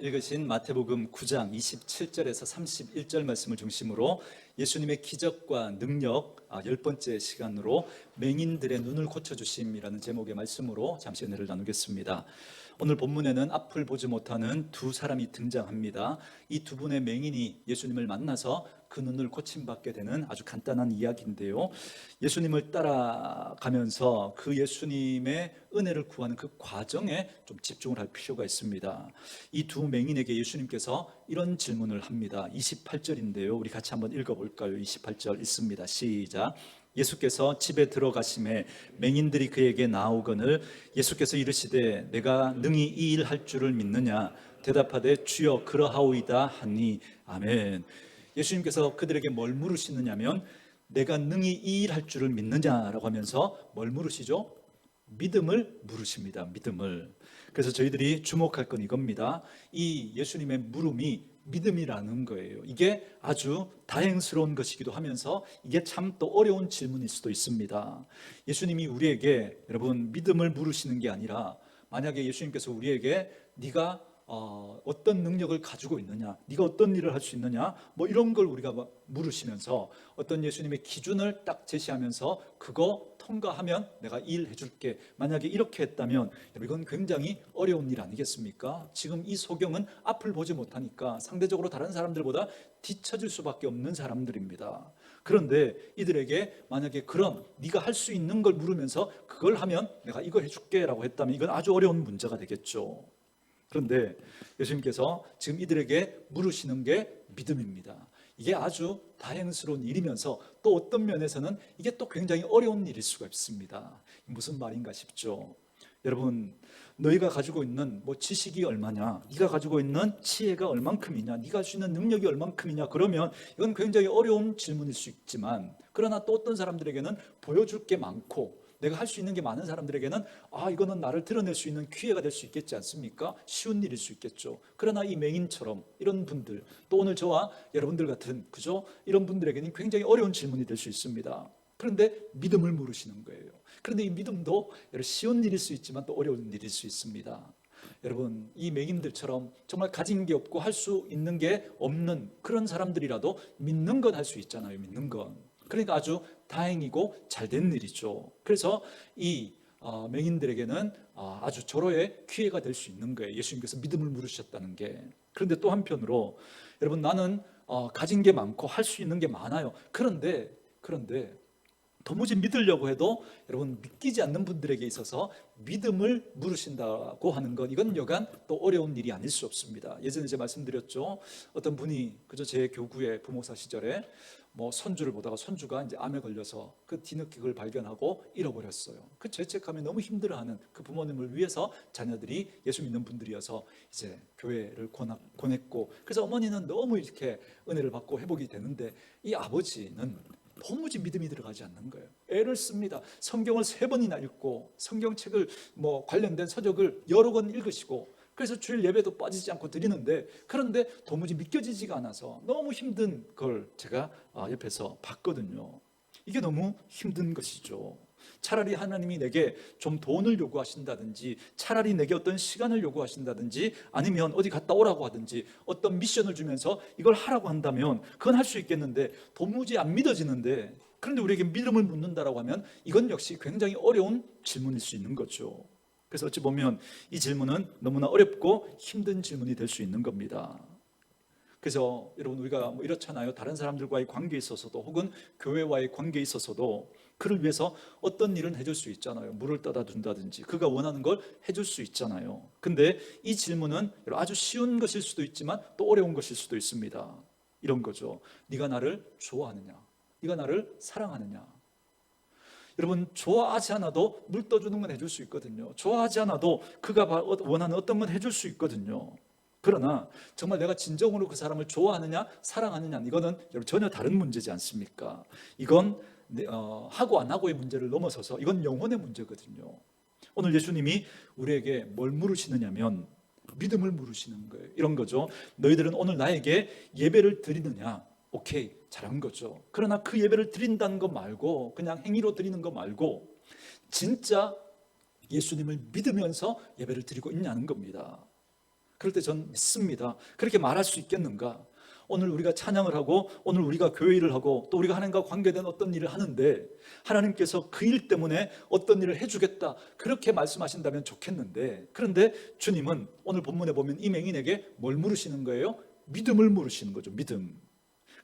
읽으신 마태복음 9장 27절에서 31절 말씀을 중심으로 예수님의 기적과 능력 10번째 시간으로 맹인들의 눈을 고쳐주심이라는 제목의 말씀으로 잠시 은혜를 나누겠습니다. 오늘 본문에는 앞을 보지 못하는 두 사람이 등장합니다. 이 두 분의 맹인이 예수님을 만나서 그 눈을 고침받게 되는 아주 간단한 이야기인데요, 예수님을 따라가면서 그 예수님의 은혜를 구하는 그 과정에 좀 집중을 할 필요가 있습니다. 이 두 맹인에게 예수님께서 이런 질문을 합니다. 28절인데요 우리 같이 한번 읽어볼까요? 28절 있습니다. 시작. 예수께서 집에 들어가심에 맹인들이 그에게 나오거늘 예수께서 이르시되 내가 능히 이 일 할 줄을 믿느냐 대답하되 주여 그러하오이다 하니 아멘. 예수님께서 그들에게 뭘 물으시느냐면 내가 능히 이 일 할 줄을 믿느냐라고 하면서 뭘 물으시죠? 믿음을 물으십니다. 믿음을. 그래서 저희들이 주목할 건 이겁니다. 이 예수님의 물음이 믿음이라는 거예요. 이게 아주 다행스러운 것이기도 하면서 이게 참 또 어려운 질문일 수도 있습니다. 예수님이 우리에게 여러분 믿음을 물으시는 게 아니라 만약에 예수님께서 우리에게 네가 어떤 능력을 가지고 있느냐, 네가 어떤 일을 할 수 있느냐, 뭐 이런 걸 우리가 물으시면서 어떤 예수님의 기준을 딱 제시하면서 그거 통과하면 내가 일 해줄게, 만약에 이렇게 했다면 이건 굉장히 어려운 일 아니겠습니까? 지금 이 소경은 앞을 보지 못하니까 상대적으로 다른 사람들보다 뒤처질 수밖에 없는 사람들입니다. 그런데 이들에게 만약에 그런 네가 할 수 있는 걸 물으면서 그걸 하면 내가 이거 해줄게 라고 했다면 이건 아주 어려운 문제가 되겠죠. 그런데 예수님께서 지금 이들에게 물으시는 게 믿음입니다. 이게 아주 다행스러운 일이면서 또 어떤 면에서는 이게 또 굉장히 어려운 일일 수가 있습니다. 무슨 말인가 싶죠. 여러분, 너희가 가지고 있는 지식이 얼마냐, 네가 가지고 있는 지혜가 얼만큼이냐, 네가 할 수 있는 능력이 얼만큼이냐, 그러면 이건 굉장히 어려운 질문일 수 있지만, 그러나 또 어떤 사람들에게는 보여줄 게 많고 내가 할 수 있는 게 많은 사람들에게는 이거는 나를 드러낼 수 있는 기회가 될 수 있겠지 않습니까? 쉬운 일일 수 있겠죠. 그러나 이 맹인처럼 이런 분들, 또 오늘 저와 여러분들 같은 그죠? 이런 분들에게는 굉장히 어려운 질문이 될 수 있습니다. 그런데 믿음을 물으시는 거예요. 그런데 이 믿음도 쉬운 일일 수 있지만 또 어려운 일일 수 있습니다. 여러분, 이 맹인들처럼 정말 가진 게 없고 할 수 있는 게 없는 그런 사람들이라도 믿는 건 할 수 있잖아요. 믿는 건. 그러니까 아주 다행이고 잘된 일이죠. 그래서 이 맹인들에게는 아주 절호의 기회가 될 수 있는 거예요. 예수님께서 믿음을 물으셨다는 게. 그런데 또 한편으로 여러분, 나는 가진 게 많고 할 수 있는 게 많아요. 그런데 도무지 믿으려고 해도 여러분 믿기지 않는 분들에게 있어서 믿음을 물으신다고 하는 것, 이건 여간 또 어려운 일이 아닐 수 없습니다. 예전에 제가 말씀드렸죠. 어떤 분이 그저 제 교구의 부목사 시절에 손주를 보다가 손주가 이제 암에 걸려서 그 뒤늦게 그걸 발견하고 잃어버렸어요. 그 죄책감에 너무 힘들어하는 그 부모님을 위해서 자녀들이 예수 믿는 분들이어서 이제 교회를 권했고, 그래서 어머니는 너무 이렇게 은혜를 받고 회복이 되는데 이 아버지는 도무지 믿음이 들어가지 않는 거예요. 애를 씁니다. 성경을 3번이나 읽고 성경책을 관련된 서적을 여러 권 읽으시고, 그래서 주일 예배도 빠지지 않고 드리는데, 그런데 도무지 믿겨지지가 않아서 너무 힘든 걸 제가 옆에서 봤거든요. 이게 너무 힘든 것이죠. 차라리 하나님이 내게 좀 돈을 요구하신다든지, 차라리 내게 어떤 시간을 요구하신다든지, 아니면 어디 갔다 오라고 하든지 어떤 미션을 주면서 이걸 하라고 한다면 그건 할 수 있겠는데 도무지 안 믿어지는데, 그런데 우리에게 믿음을 묻는다라고 하면 이건 역시 굉장히 어려운 질문일 수 있는 거죠. 그래서 어찌 보면 이 질문은 너무나 어렵고 힘든 질문이 될 수 있는 겁니다. 그래서 여러분, 우리가 이렇잖아요. 다른 사람들과의 관계에 있어서도 혹은 교회와의 관계에 있어서도 그를 위해서 어떤 일은 해줄 수 있잖아요. 물을 떠다 준다든지 그가 원하는 걸 해줄 수 있잖아요. 근데 이 질문은 아주 쉬운 것일 수도 있지만 또 어려운 것일 수도 있습니다. 이런 거죠. 네가 나를 좋아하느냐, 네가 나를 사랑하느냐. 여러분, 좋아하지 않아도 물 떠주는 건 해줄 수 있거든요. 좋아하지 않아도 그가 원하는 어떤 건 해줄 수 있거든요. 그러나 정말 내가 진정으로 그 사람을 좋아하느냐 사랑하느냐, 이거는 전혀 다른 문제지 않습니까? 이건 하고 안 하고의 문제를 넘어서서 이건 영혼의 문제거든요. 오늘 예수님이 우리에게 뭘 물으시느냐면 믿음을 물으시는 거예요. 이런 거죠. 너희들은 오늘 나에게 예배를 드리느냐? 오케이, 잘한 거죠. 그러나 그 예배를 드린다는 거 말고, 그냥 행위로 드리는 거 말고 진짜 예수님을 믿으면서 예배를 드리고 있냐는 겁니다. 그럴 때 전 믿습니다. 그렇게 말할 수 있겠는가? 오늘 우리가 찬양을 하고 오늘 우리가 교회 일을 하고 또 우리가 하나님과 관계된 어떤 일을 하는데 하나님께서 그 일 때문에 어떤 일을 해주겠다 그렇게 말씀하신다면 좋겠는데, 그런데 주님은 오늘 본문에 보면 이 맹인에게 뭘 물으시는 거예요? 믿음을 물으시는 거죠. 믿음.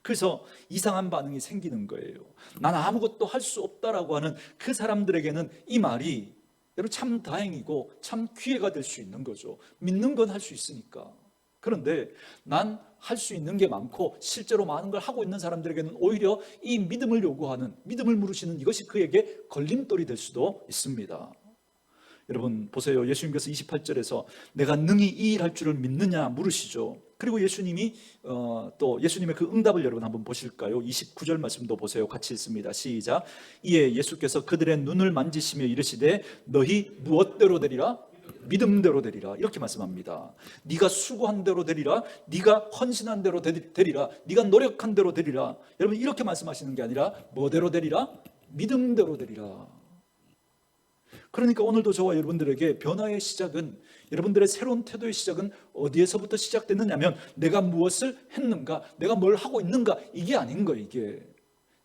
그래서 이상한 반응이 생기는 거예요. 난 아무것도 할 수 없다라고 하는 그 사람들에게는 이 말이 여러분 참 다행이고 참 기회가 될 수 있는 거죠. 믿는 건 할 수 있으니까. 그런데 난 할 수 있는 게 많고 실제로 많은 걸 하고 있는 사람들에게는 오히려 이 믿음을 요구하는, 믿음을 물으시는 이것이 그에게 걸림돌이 될 수도 있습니다. 여러분 보세요. 예수님께서 28절에서 내가 능히 이 일 할 줄을 믿느냐 물으시죠. 그리고 예수님이 또 예수님의 그 응답을 여러분 한번 보실까요? 29절 말씀도 보세요. 같이 읽습니다. 시작. 이에 예수께서 그들의 눈을 만지시며 이르시되 너희 무엇대로 되리라? 믿음대로 되리라. 이렇게 말씀합니다. 네가 수고한 대로 되리라. 네가 헌신한 대로 되리라. 네가 노력한 대로 되리라. 여러분 이렇게 말씀하시는 게 아니라 뭐대로 되리라? 믿음대로 되리라. 그러니까 오늘도 저와 여러분들에게 변화의 시작은, 여러분들의 새로운 태도의 시작은 어디에서부터 시작됐느냐면 내가 무엇을 했는가, 내가 뭘 하고 있는가, 이게 아닌 거예요. 이게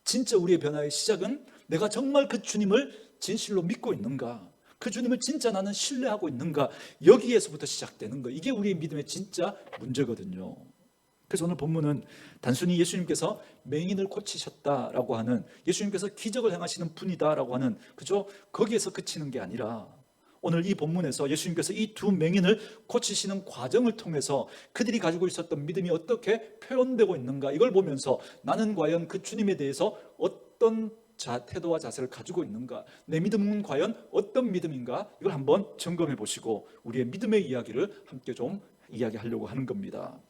진짜 우리의 변화의 시작은 내가 정말 그 주님을 진실로 믿고 있는가, 그 주님을 진짜 나는 신뢰하고 있는가, 여기에서부터 시작되는 거예요. 이게 우리의 믿음의 진짜 문제거든요. 그래서 오늘 본문은 단순히 예수님께서 맹인을 고치셨다라고 하는, 예수님께서 기적을 행하시는 분이다라고 하는, 그죠? 거기에서 그치는 게 아니라 오늘 이 본문에서 예수님께서 이 두 맹인을 고치시는 과정을 통해서 그들이 가지고 있었던 믿음이 어떻게 표현되고 있는가, 이걸 보면서 나는 과연 그 주님에 대해서 어떤 태도와 자세를 가지고 있는가, 내 믿음은 과연 어떤 믿음인가, 이걸 한번 점검해 보시고 우리의 믿음의 이야기를 함께 좀 이야기하려고 하는 겁니다.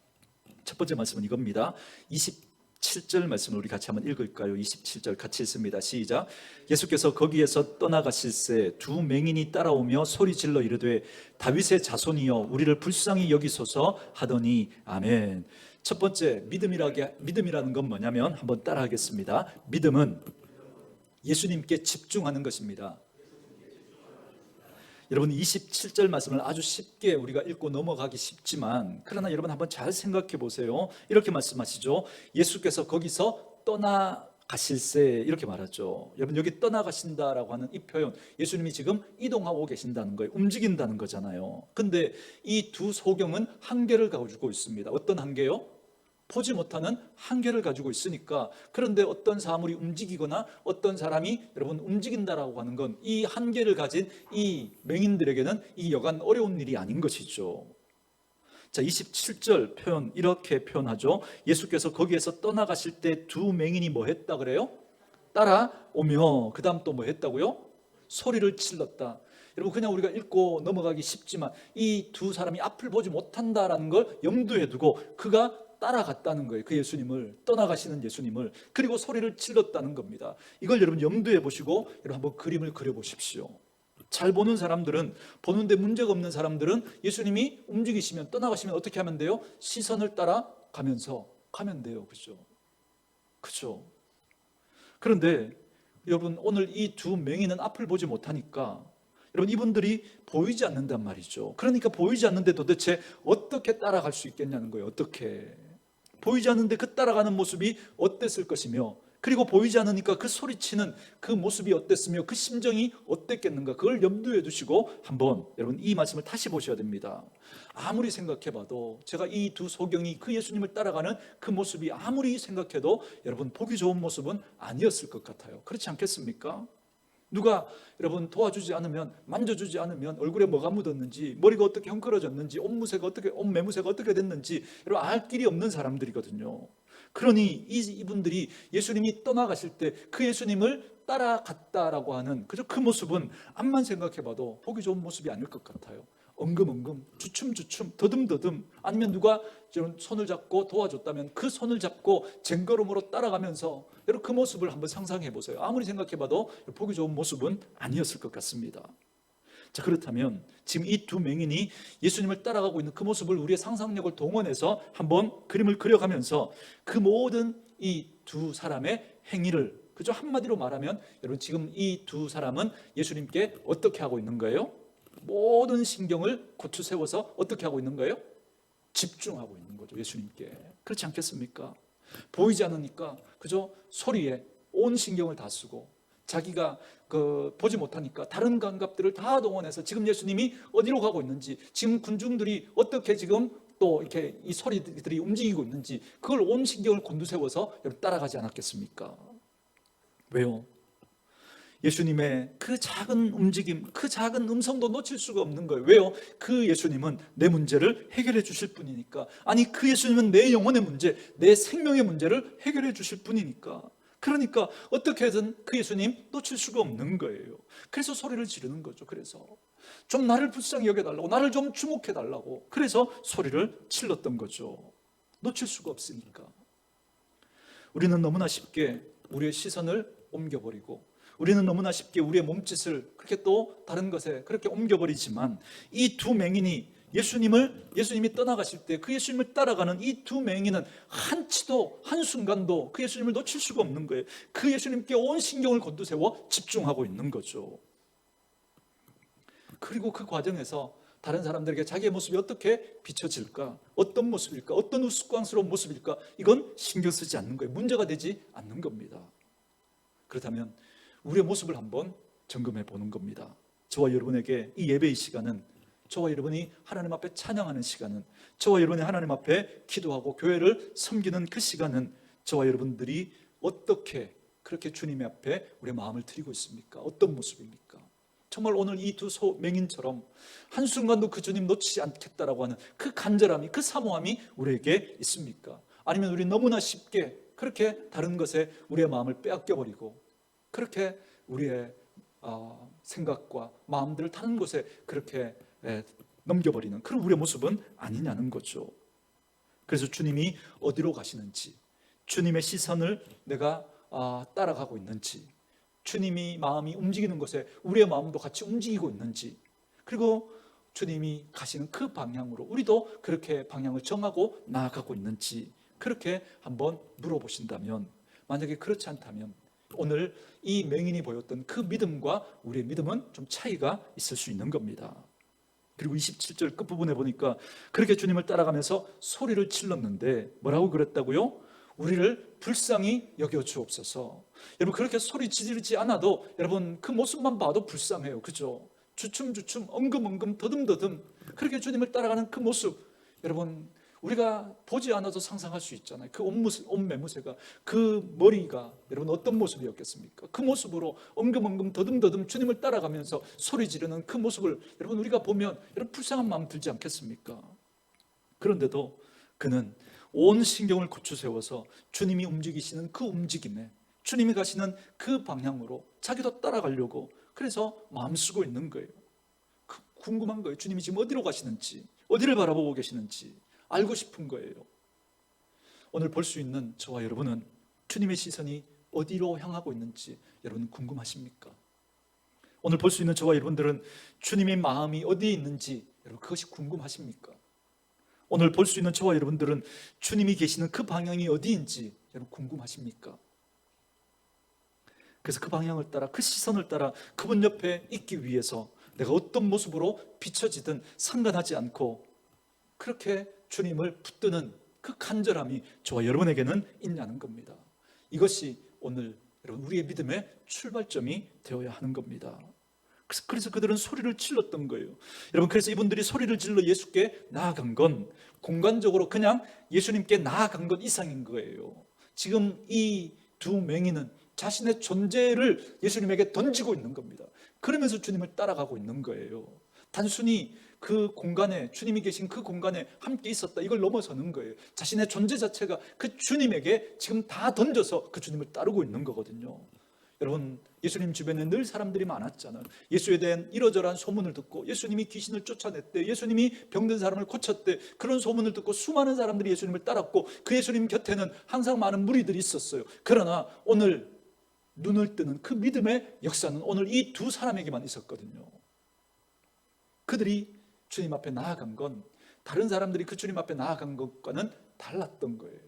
첫 번째 말씀은 이겁니다. 27절 말씀을 우리 같이 한번 읽을까요? 27절 같이 읽습니다. 시작. 예수께서 거기에서 떠나가실새 두 맹인이 따라오며 소리질러 이르되 다윗의 자손이여 우리를 불쌍히 여기소서 하더니 아멘. 첫 번째 믿음이라는 건 뭐냐면 한번 따라하겠습니다. 믿음은 예수님께 집중하는 것입니다. 여러분 27절 말씀을 아주 쉽게 우리가 읽고 넘어가기 쉽지만, 그러나 여러분 한번 잘 생각해 보세요. 이렇게 말씀하시죠. 예수께서 거기서 떠나가실새 이렇게 말하죠. 여러분 여기 떠나가신다라고 하는 이 표현, 예수님이 지금 이동하고 계신다는 거예요. 움직인다는 거잖아요. 근데 이 두 소경은 한계를 가지고 있습니다. 어떤 한계요? 보지 못하는 한계를 가지고 있으니까. 그런데 어떤 사물이 움직이거나 어떤 사람이 여러분 움직인다라고 하는 건 이 한계를 가진 이 맹인들에게는 이 여간 어려운 일이 아닌 것이죠. 자, 27절 표현 이렇게 표현하죠. 예수께서 거기에서 떠나가실 때 두 맹인이 뭐 했다 그래요? 따라오며 그 다음 또 뭐 했다고요? 소리를 질렀다. 여러분 그냥 우리가 읽고 넘어가기 쉽지만 이 두 사람이 앞을 보지 못한다라는 걸 염두에 두고 그가 따라갔다는 거예요. 그 예수님을, 떠나가시는 예수님을. 그리고 소리를 질렀다는 겁니다. 이걸 여러분 염두에 보시고 여러분 한번 그림을 그려보십시오. 잘 보는 사람들은, 보는데 문제가 없는 사람들은 예수님이 움직이시면, 떠나가시면 어떻게 하면 돼요? 시선을 따라가면서 가면 돼요. 그죠? 그런데 여러분 오늘 이 두 맹인은 앞을 보지 못하니까 여러분 이분들이 보이지 않는단 말이죠. 그러니까 보이지 않는데 도대체 어떻게 따라갈 수 있겠냐는 거예요. 어떻게 보이지 않는데 그 따라가는 모습이 어땠을 것이며, 그리고 보이지 않으니까 그 소리치는 그 모습이 어땠으며 그 심정이 어땠겠는가, 그걸 염두에 두시고 한번 여러분 이 말씀을 다시 보셔야 됩니다. 아무리 생각해봐도 제가 이 두 소경이 그 예수님을 따라가는 그 모습이 아무리 생각해도 여러분 보기 좋은 모습은 아니었을 것 같아요. 그렇지 않겠습니까? 누가 여러분 도와주지 않으면, 만져주지 않으면 얼굴에 뭐가 묻었는지, 머리가 어떻게 헝클어졌는지, 옷 매무새가 어떻게 됐는지 여러분 알 길이 없는 사람들이거든요. 그러니 이분들이 예수님이 떠나가실 때 그 예수님을 따라갔다라고 하는 그 모습은 암만 생각해봐도 보기 좋은 모습이 아닐 것 같아요. 엉금엉금, 주춤주춤, 더듬더듬, 아니면 누가 손을 잡고 도와줬다면 그 손을 잡고 쟁걸음으로 따라가면서 여러분 그 모습을 한번 상상해 보세요. 아무리 생각해봐도 보기 좋은 모습은 아니었을 것 같습니다. 자, 그렇다면 지금 이 두 맹인이 예수님을 따라가고 있는 그 모습을 우리의 상상력을 동원해서 한번 그림을 그려가면서 그 모든 이 두 사람의 행위를, 그죠? 한마디로 말하면 여러분 지금 이 두 사람은 예수님께 어떻게 하고 있는 거예요? 모든 신경을 고추 세워서 어떻게 하고 있는 거예요? 집중하고 있는 거죠. 예수님께. 그렇지 않겠습니까? 보이지 않으니까 그저 소리에 온 신경을 다 쓰고, 자기가 보지 못하니까 다른 감각들을 다 동원해서 지금 예수님이 어디로 가고 있는지, 지금 군중들이 어떻게 지금 또 이렇게 이 소리들이 움직이고 있는지, 그걸 온 신경을 곤두세워서 여러분 따라가지 않았겠습니까? 왜요? 예수님의 그 작은 움직임, 그 작은 음성도 놓칠 수가 없는 거예요. 왜요? 그 예수님은 내 문제를 해결해 주실 분이니까. 아니, 그 예수님은 내 영혼의 문제, 내 생명의 문제를 해결해 주실 분이니까. 그러니까 어떻게든 그 예수님 놓칠 수가 없는 거예요. 그래서 소리를 지르는 거죠. 그래서 좀 나를 불쌍히 여겨달라고, 나를 좀 주목해달라고, 그래서 소리를 질렀던 거죠. 놓칠 수가 없으니까. 우리는 너무나 쉽게 우리의 시선을 옮겨버리고, 우리는 너무나 쉽게 우리의 몸짓을 그렇게 또 다른 것에 그렇게 옮겨버리지만, 이 두 맹인이 예수님이 떠나가실 때 그 예수님을 따라가는 이 두 맹인은 한치도, 한순간도 그 예수님을 놓칠 수가 없는 거예요. 그 예수님께 온 신경을 곤두세워 집중하고 있는 거죠. 그리고 그 과정에서 다른 사람들에게 자기의 모습이 어떻게 비춰질까, 어떤 모습일까, 어떤 우스꽝스러운 모습일까, 이건 신경 쓰지 않는 거예요. 문제가 되지 않는 겁니다. 그렇다면 우리의 모습을 한번 점검해 보는 겁니다. 저와 여러분에게 이 예배의 시간은, 저와 여러분이 하나님 앞에 찬양하는 시간은, 저와 여러분이 하나님 앞에 기도하고 교회를 섬기는 그 시간은, 저와 여러분들이 어떻게 그렇게 주님의 앞에 우리의 마음을 드리고 있습니까? 어떤 모습입니까? 정말 오늘 이 두 맹인처럼 한순간도 그 주님 놓치지 않겠다라고 하는 그 간절함이, 그 사모함이 우리에게 있습니까? 아니면 우리 너무나 쉽게 그렇게 다른 것에 우리의 마음을 빼앗겨버리고, 그렇게 우리의 생각과 마음들을 다른 곳에 그렇게 넘겨버리는 그런 우리의 모습은 아니냐는 거죠. 그래서 주님이 어디로 가시는지, 주님의 시선을 내가 따라가고 있는지, 주님이 마음이 움직이는 곳에 우리의 마음도 같이 움직이고 있는지, 그리고 주님이 가시는 그 방향으로 우리도 그렇게 방향을 정하고 나아가고 있는지, 그렇게 한번 물어보신다면, 만약에 그렇지 않다면 오늘 이 맹인이 보였던 그 믿음과 우리의 믿음은 좀 차이가 있을 수 있는 겁니다. 그리고 27절 끝부분에 보니까 그렇게 주님을 따라가면서 소리를 질렀는데 뭐라고 그랬다고요? 우리를 불쌍히 여겨 주옵소서. 여러분, 그렇게 소리 지르지 않아도 여러분 그 모습만 봐도 불쌍해요. 그죠? 주춤주춤, 엉금엉금, 더듬더듬 그렇게 주님을 따라가는 그 모습, 여러분 우리가 보지 않아도 상상할 수 있잖아요. 그 옷 매무새가, 그 머리가 여러분 어떤 모습이었겠습니까? 그 모습으로 엉금엉금 더듬더듬 주님을 따라가면서 소리 지르는 그 모습을 여러분 우리가 보면 여러분 불쌍한 마음 들지 않겠습니까? 그런데도 그는 온 신경을 고추세워서 주님이 움직이시는 그 움직임에, 주님이 가시는 그 방향으로 자기도 따라가려고 그래서 마음 쓰고 있는 거예요. 궁금한 거예요. 주님이 지금 어디로 가시는지, 어디를 바라보고 계시는지 알고 싶은 거예요. 오늘 볼 수 있는 저와 여러분은 주님의 시선이 어디로 향하고 있는지 여러분 궁금하십니까? 오늘 볼 수 있는 저와 여러분들은 주님의 마음이 어디에 있는지 여러분 그것이 궁금하십니까? 오늘 볼 수 있는 저와 여러분들은 주님이 계시는 그 방향이 어디인지 여러분 궁금하십니까? 그래서 그 방향을 따라, 그 시선을 따라 그분 옆에 있기 위해서 내가 어떤 모습으로 비춰지든 상관하지 않고 그렇게 주님을 붙드는 그 간절함이 저와 여러분에게는 있냐는 겁니다. 이것이 오늘 여러분 우리의 믿음의 출발점이 되어야 하는 겁니다. 그래서 그들은 소리를 질렀던 거예요. 여러분, 그래서 이분들이 소리를 질러 예수께 나아간 건 공간적으로 그냥 예수님께 나아간 것 이상인 거예요. 지금 이 두 맹인은 자신의 존재를 예수님에게 던지고 있는 겁니다. 그러면서 주님을 따라가고 있는 거예요. 단순히 그 공간에, 주님이 계신 그 공간에 함께 있었다, 이걸 넘어서는 거예요. 자신의 존재 자체가 그 주님에게 지금 다 던져서 그 주님을 따르고 있는 거거든요. 여러분, 예수님 주변에 늘 사람들이 많았잖아요. 예수에 대한 이러저러한 소문을 듣고, 예수님이 귀신을 쫓아냈대, 예수님이 병든 사람을 고쳤대, 그런 소문을 듣고 수많은 사람들이 예수님을 따랐고, 그 예수님 곁에는 항상 많은 무리들이 있었어요. 그러나 오늘 눈을 뜨는 그 믿음의 역사는 오늘 이 두 사람에게만 있었거든요. 그들이 주님 앞에 나아간 건 다른 사람들이 그 주님 앞에 나아간 것과는 달랐던 거예요.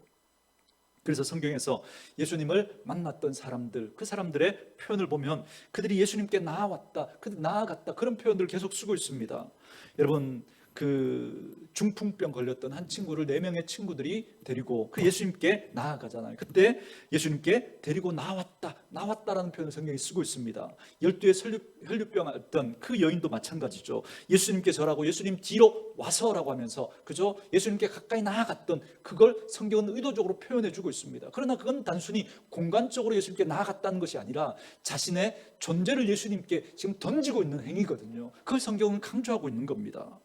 그래서 성경에서 예수님을 만났던 사람들, 그 사람들의 표현을 보면 그들이 예수님께 나아왔다, 나아갔다, 그런 표현들을 계속 쓰고 있습니다. 여러분, 그 중풍병 걸렸던 한 친구를 4명의 친구들이 데리고 그 예수님께 나아가잖아요. 그때 예수님께 데리고 나왔다라는 표현을 성경에 쓰고 있습니다. 12의 혈류병 앓던 그 여인도 마찬가지죠. 예수님께 절하고 예수님 뒤로 와서라고 하면서 그저 예수님께 가까이 나아갔던 그걸 성경은 의도적으로 표현해 주고 있습니다. 그러나 그건 단순히 공간적으로 예수님께 나아갔다는 것이 아니라 자신의 존재를 예수님께 지금 던지고 있는 행위거든요. 그걸 성경은 강조하고 있는 겁니다.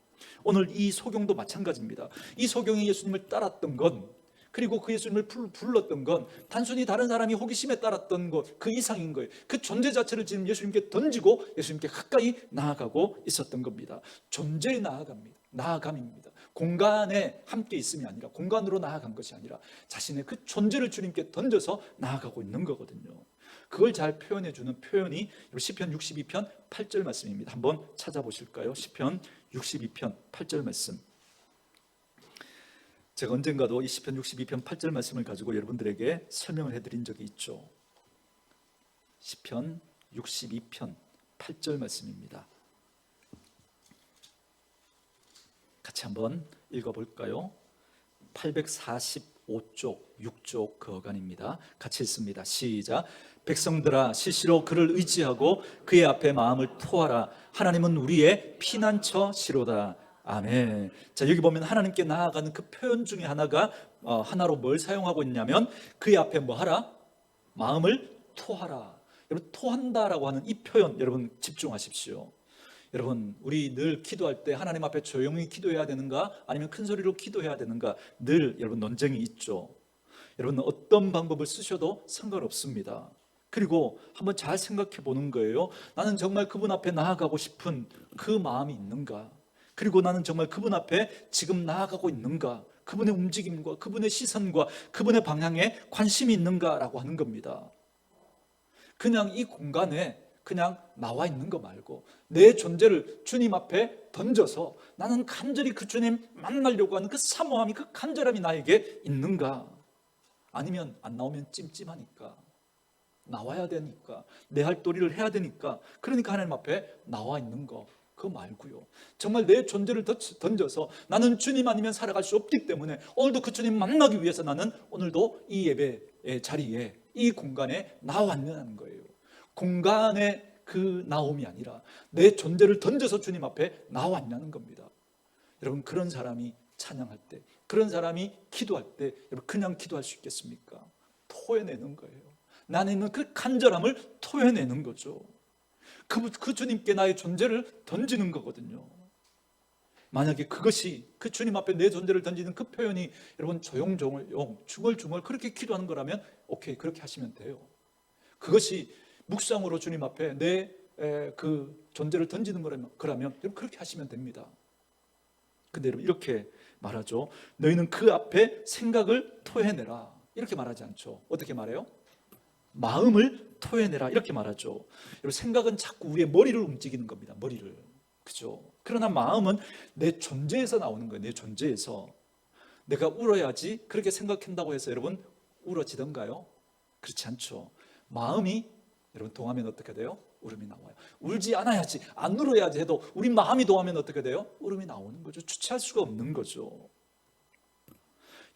오늘 이 소경도 마찬가지입니다. 이 소경이 예수님을 따랐던 건, 그리고 그 예수님을 불렀던 건 단순히 다른 사람이 호기심에 따랐던 것 그 이상인 거예요. 그 존재 자체를 지금 예수님께 던지고 예수님께 가까이 나아가고 있었던 겁니다. 존재에 나아감입니다. 공간에 함께 있음이 아니라, 공간으로 나아간 것이 아니라 자신의 그 존재를 주님께 던져서 나아가고 있는 거거든요. 그걸 잘 표현해 주는 표현이 시편 62편 8절 말씀입니다. 한번 찾아보실까요? 시편 62편 8절 말씀. 제가 언젠가도 이 시편 62편 8절 말씀을 가지고 여러분들에게 설명을 해드린 적이 있죠. 시편 62편 8절 말씀입니다. 같이 한번 읽어볼까요? 845쪽 6쪽 그 어간입니다. 같이 읽습니다. 시작. 백성들아 실시로 그를 의지하고 그의 앞에 마음을 토하라. 하나님은 우리의 피난처시로다. 아멘. 자, 여기 보면 하나님께 나아가는 그 표현 중에 하나로 뭘 사용하고 있냐면 그의 앞에 뭐 하라? 마음을 토하라. 여러분, 토한다라고 하는 이 표현 여러분 집중하십시오. 여러분, 우리 늘 기도할 때 하나님 앞에 조용히 기도해야 되는가 아니면 큰 소리로 기도해야 되는가 늘 여러분 논쟁이 있죠. 여러분, 어떤 방법을 쓰셔도 상관없습니다. 그리고 한번 잘 생각해 보는 거예요. 나는 정말 그분 앞에 나아가고 싶은 그 마음이 있는가? 그리고 나는 정말 그분 앞에 지금 나아가고 있는가? 그분의 움직임과 그분의 시선과 그분의 방향에 관심이 있는가라고 하는 겁니다. 그냥 이 공간에 그냥 나와 있는 거 말고 내 존재를 주님 앞에 던져서 나는 간절히 그 주님 만나려고 하는 그 사모함이, 그 간절함이 나에게 있는가? 아니면 안 나오면 찜찜하니까, 나와야 되니까, 내 할 도리를 해야 되니까, 그러니까 하나님 앞에 나와 있는 거, 그거 말고요. 정말 내 존재를 던져서 나는 주님 아니면 살아갈 수 없기 때문에 오늘도 그 주님 만나기 위해서 나는 오늘도 이 예배의 자리에, 이 공간에 나왔냐는 거예요. 공간의 그 나옴이 아니라 내 존재를 던져서 주님 앞에 나왔냐는 겁니다. 여러분, 그런 사람이 찬양할 때, 그런 사람이 기도할 때 여러분 그냥 기도할 수 있겠습니까? 토해내는 거예요. 나는 있는 그 간절함을 토해내는 거죠. 그 주님께 나의 존재를 던지는 거거든요. 만약에 그것이 그 주님 앞에 내 존재를 던지는 그 표현이 여러분 조용조용 중얼중얼 그렇게 기도하는 거라면 오케이, 그렇게 하시면 돼요. 그것이 묵상으로 주님 앞에 내 그 존재를 던지는 거라면 여러분 그렇게 하시면 됩니다. 근데 여러분 이렇게 말하죠. 너희는 그 앞에 생각을 토해내라. 이렇게 말하지 않죠. 어떻게 말해요? 마음을 토해내라. 이렇게 말하죠. 여러분, 생각은 자꾸 우리의 머리를 움직이는 겁니다. 머리를. 그죠? 그러나 마음은 내 존재에서 나오는 거예요. 내 존재에서. 내가 울어야지 그렇게 생각한다고 해서 여러분 울어지던가요? 그렇지 않죠. 마음이 여러분 동하면 어떻게 돼요? 울음이 나와요. 울지 않아야지, 안 울어야지 해도 우리 마음이 동하면 어떻게 돼요? 울음이 나오는 거죠. 주체할 수가 없는 거죠.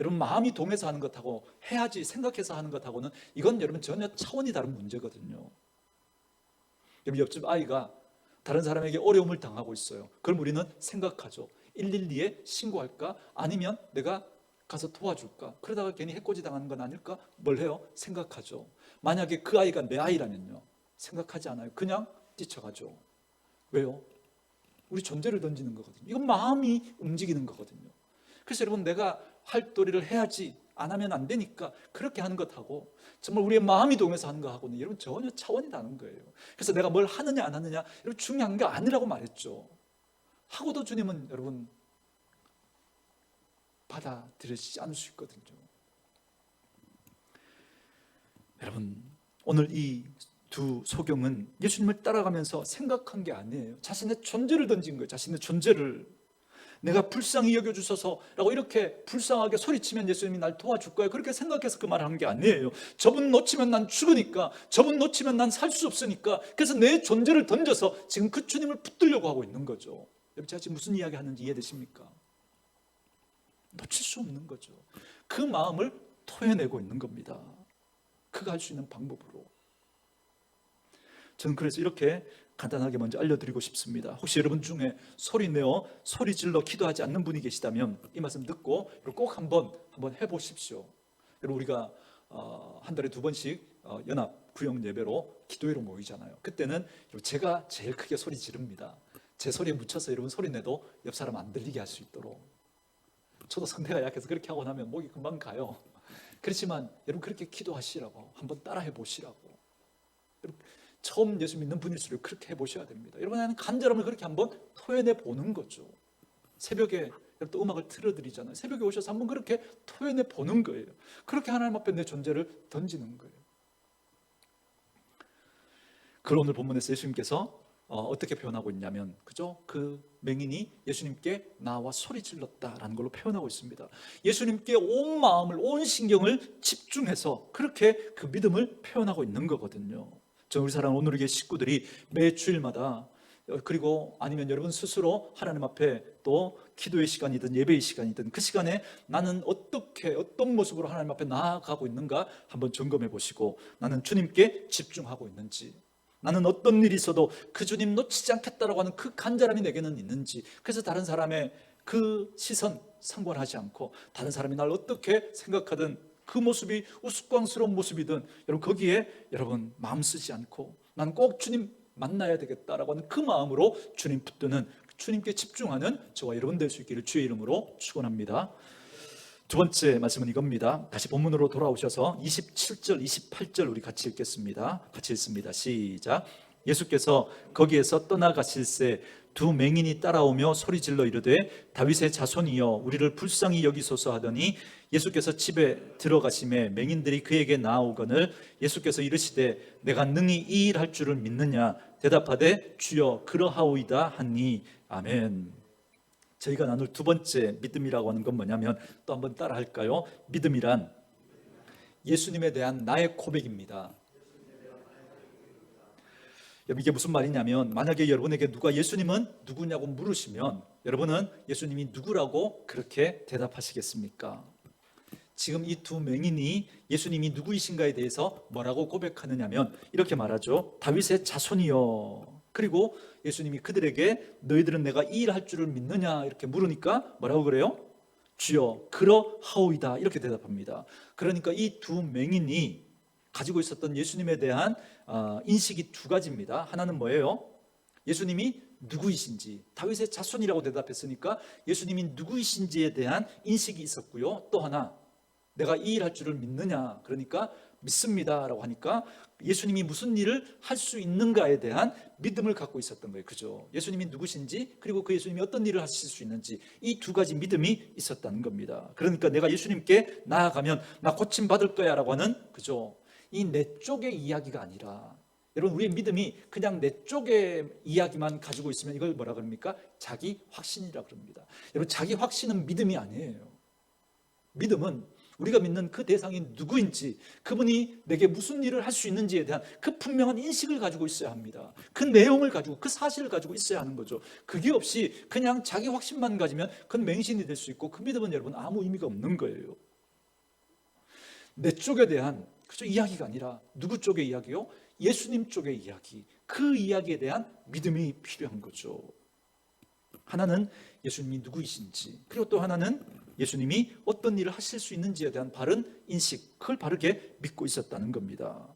여러분, 마음이 동해서 하는 것하고 해야지 생각해서 하는 것하고는 이건 여러분 전혀 차원이 다른 문제거든요. 여러분, 옆집 아이가 다른 사람에게 어려움을 당하고 있어요. 그럼 우리는 생각하죠. 112에 신고할까? 아니면 내가 가서 도와줄까? 그러다가 괜히 해코지 당하는 건 아닐까? 뭘 해요? 생각하죠. 만약에 그 아이가 내 아이라면요, 생각하지 않아요. 그냥 뛰쳐가죠. 왜요? 우리 존재를 던지는 거거든요. 이건 마음이 움직이는 거거든요. 그래서 여러분, 내가 할 도리를 해야지, 안 하면 안 되니까 그렇게 하는 것하고 정말 우리의 마음이 동해서 하는 것하고는 여러분 전혀 차원이 다른 거예요. 그래서 내가 뭘 하느냐 안 하느냐 여러분 중요한 게 아니라고 말했죠. 하고도 주님은 여러분 받아들이지 않을 수 있거든요. 여러분, 오늘 이 두 소경은 예수님을 따라가면서 생각한 게 아니에요. 자신의 존재를 던진 거예요. 자신의 존재를. 내가 불쌍히 여겨주소서라고 이렇게 불쌍하게 소리치면 예수님이 날 도와줄 거야, 그렇게 생각해서 그 말을 한 게 아니에요. 저분 놓치면 난 죽으니까, 저분 놓치면 난 살 수 없으니까, 그래서 내 존재를 던져서 지금 그 주님을 붙들려고 하고 있는 거죠. 여러분 제가 지금 무슨 이야기 하는지 이해되십니까? 놓칠 수 없는 거죠. 그 마음을 토해내고 있는 겁니다. 그가 할 수 있는 방법으로. 저는 그래서 이렇게 간단하게 먼저 알려드리고 싶습니다. 혹시 여러분 중에 소리 질러 기도하지 않는 분이 계시다면 이 말씀 듣고 꼭 한번 해보십시오. 여러분 우리가 한 달에 2번씩 연합 구역 예배로 기도회로 모이잖아요. 그때는 제가 제일 크게 소리 지릅니다. 제 소리에 묻혀서 여러분 소리 내도 옆 사람 안 들리게 할 수 있도록. 저도 성대가 약해서 그렇게 하고 나면 목이 금방 가요. 그렇지만 여러분 그렇게 기도하시라고, 한번 따라해 보시라고. 여러분 처음 예수 믿는 분일수록 그렇게 해보셔야 됩니다. 여러분 나는 간절함을 그렇게 한번 토해내 보는 거죠. 새벽에 여러분 또 음악을 틀어드리잖아요. 새벽에 오셔서 한번 그렇게 토해내 보는 거예요. 그렇게 하나님 앞에 내 존재를 던지는 거예요. 그걸 오늘 본문에서 예수님께서 어떻게 표현하고 있냐면, 그죠? 그 맹인이 예수님께 나와 소리 질렀다라는 걸로 표현하고 있습니다. 예수님께 온 마음을, 온 신경을 집중해서 그렇게 그 믿음을 표현하고 있는 거거든요. 저 우리 사랑하는 오늘 교회 식구들이 매 주일마다, 그리고 아니면 여러분 스스로 하나님 앞에 또 기도의 시간이든 예배의 시간이든 그 시간에 나는 어떤 모습으로 하나님 앞에 나아가고 있는가 한번 점검해 보시고, 나는 주님께 집중하고 있는지, 나는 어떤 일이 있어도 그 주님 놓치지 않겠다라고 하는 그 간절함이 내게는 있는지, 그래서 다른 사람의 그 시선 상관하지 않고 다른 사람이 날 어떻게 생각하든 그 모습이 우스꽝스러운 모습이든 여러분 거기에 여러분 마음 쓰지 않고 나는 꼭 주님 만나야 되겠다라고 하는 그 마음으로 주님 붙드는, 주님께 집중하는 저와 여러분 될 수 있기를 주의 이름으로 축원합니다. 두 번째 말씀은 이겁니다. 다시 본문으로 돌아오셔서 27절, 28절 우리 같이 읽겠습니다. 같이 읽습니다. 시작. 예수께서 거기에서 떠나가실새 두 맹인이 따라오며 소리질러 이르되 다윗의 자손이여 우리를 불쌍히 여기소서 하더니 예수께서 집에 들어가심에 맹인들이 그에게 나아오거늘 예수께서 이르시되 내가 능히 이 일 할 줄을 믿느냐 대답하되 주여 그러하오이다 하니. 아멘. 저희가 나눌 두 번째 믿음이라고 하는 건 뭐냐면, 또 한번 따라 할까요? 믿음이란 예수님에 대한 나의 고백입니다. 여러분 이게 무슨 말이냐면, 만약에 여러분에게 누가 예수님은 누구냐고 물으시면 여러분은 예수님이 누구라고 그렇게 대답하시겠습니까? 지금 이 두 맹인이 예수님이 누구이신가에 대해서 뭐라고 고백하느냐면 이렇게 말하죠. 다윗의 자손이요. 그리고 예수님이 그들에게 너희들은 내가 이 일 할 줄을 믿느냐 이렇게 물으니까 뭐라고 그래요? 주여 그러하오이다 이렇게 대답합니다. 그러니까 이 두 맹인이 가지고 있었던 예수님에 대한 인식이 두 가지입니다. 하나는 뭐예요? 예수님이 누구이신지, 다윗의 자손이라고 대답했으니까 예수님이 누구이신지에 대한 인식이 있었고요. 또 하나, 내가 이 일 할 줄을 믿느냐, 그러니까 믿습니다라고 하니까 예수님이 무슨 일을 할 수 있는가에 대한 믿음을 갖고 있었던 거예요. 그죠? 예수님이 누구신지, 그리고 그 예수님이 어떤 일을 하실 수 있는지, 이 두 가지 믿음이 있었다는 겁니다. 그러니까 내가 예수님께 나아가면 나 고침 받을 거야 라고 하는, 그죠? 이 내 쪽의 이야기가 아니라, 여러분 우리의 믿음이 그냥 내 쪽의 이야기만 가지고 있으면 이걸 뭐라 그럽니까? 자기 확신이라 그럽니다. 여러분 자기 확신은 믿음이 아니에요. 믿음은 우리가 믿는 그 대상이 누구인지, 그분이 내게 무슨 일을 할 수 있는지에 대한 그 분명한 인식을 가지고 있어야 합니다. 그 내용을 가지고, 그 사실을 가지고 있어야 하는 거죠. 그게 없이 그냥 자기 확신만 가지면 그건 맹신이 될 수 있고, 그 믿음은 여러분 아무 의미가 없는 거예요. 내 쪽에 대한 그저 이야기가 아니라 누구 쪽의 이야기요? 예수님 쪽의 이야기, 그 이야기에 대한 믿음이 필요한 거죠. 하나는 예수님이 누구이신지, 그리고 또 하나는 예수님이 어떤 일을 하실 수 있는지에 대한 바른 인식, 그걸 바르게 믿고 있었다는 겁니다.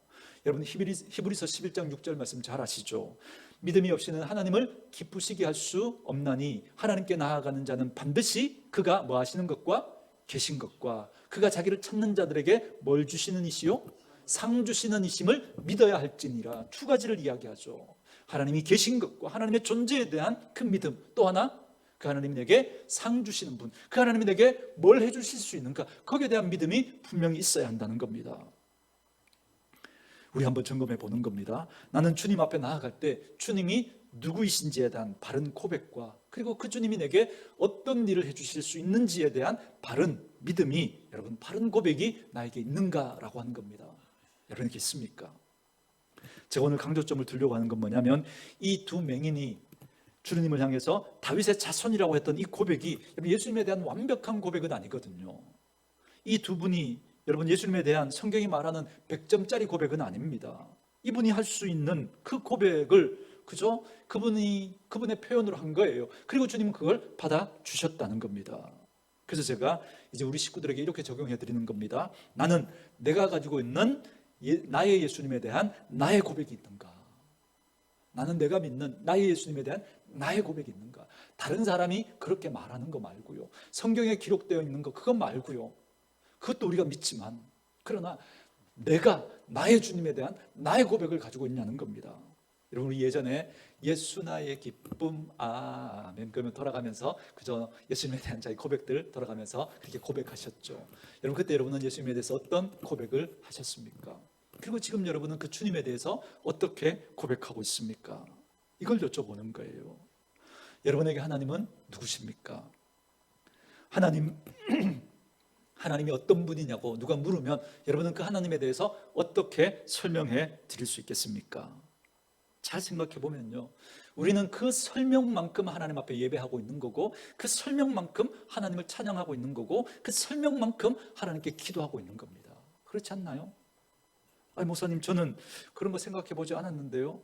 여러분 히브리서 11장 6절 말씀 잘 아시죠? 믿음이 없이는 하나님을 기쁘시게 할 수 없나니 하나님께 나아가는 자는 반드시 그가 뭐 하시는 것과 계신 것과 그가 자기를 찾는 자들에게 뭘 주시는 이시요? 상 주시는 이심을 믿어야 할지니라. 두 가지를 이야기하죠. 하나님이 계신 것과 하나님의 존재에 대한 그 믿음, 또 하나 그 하나님이 내게 상 주시는 분, 그 하나님이 내게 뭘 해주실 수 있는가, 거기에 대한 믿음이 분명히 있어야 한다는 겁니다. 우리 한번 점검해 보는 겁니다. 나는 주님 앞에 나아갈 때 주님이 누구이신지에 대한 바른 고백과, 그리고 그 주님이 내게 어떤 일을 해주실 수 있는지에 대한 바른 믿음이, 여러분 바른 고백이 나에게 있는가라고 하는 겁니다. 여러분에게 있습니까? 제가 오늘 강조점을 두려고 하는 건 뭐냐면, 이 두 맹인이 주님을 향해서 다윗의 자손이라고 했던 이 고백이 예수님에 대한 완벽한 고백은 아니거든요. 이 두 분이 여러분 예수님에 대한 성경이 말하는 100점짜리 고백은 아닙니다. 이분이 할 수 있는 그 고백을 그저 그분의 표현으로 한 거예요. 그리고 주님은 그걸 받아 주셨다는 겁니다. 그래서 제가 이제 우리 식구들에게 이렇게 적용해 드리는 겁니다. 나는 내가 가지고 있는 나의 예수님에 대한 나의 고백이 있는가? 나는 내가 믿는 나의 예수님에 대한 나의 고백이 있는가? 다른 사람이 그렇게 말하는 거 말고요, 성경에 기록되어 있는 거 그것 말고요, 그것도 우리가 믿지만 그러나 내가 나의 주님에 대한 나의 고백을 가지고 있냐는 겁니다. 여러분 우리 예전에 예수 나의 기쁨 아멘 그러면 돌아가면서 그저 예수님에 대한 자기 고백들 돌아가면서 그렇게 고백하셨죠. 여러분 그때 여러분은 예수님에 대해서 어떤 고백을 하셨습니까? 그리고 지금 여러분은 그 주님에 대해서 어떻게 고백하고 있습니까? 이걸 여쭤보는 거예요. 여러분에게 하나님은 누구십니까? 하나님이 어떤 분이냐고 누가 물으면 여러분은 그 하나님에 대해서 어떻게 설명해 드릴 수 있겠습니까? 잘 생각해 보면요, 우리는 그 설명만큼 하나님 앞에 예배하고 있는 거고, 그 설명만큼 하나님을 찬양하고 있는 거고, 그 설명만큼 하나님께 기도하고 있는 겁니다. 그렇지 않나요? 아니 목사님 저는 그런 거 생각해 보지 않았는데요.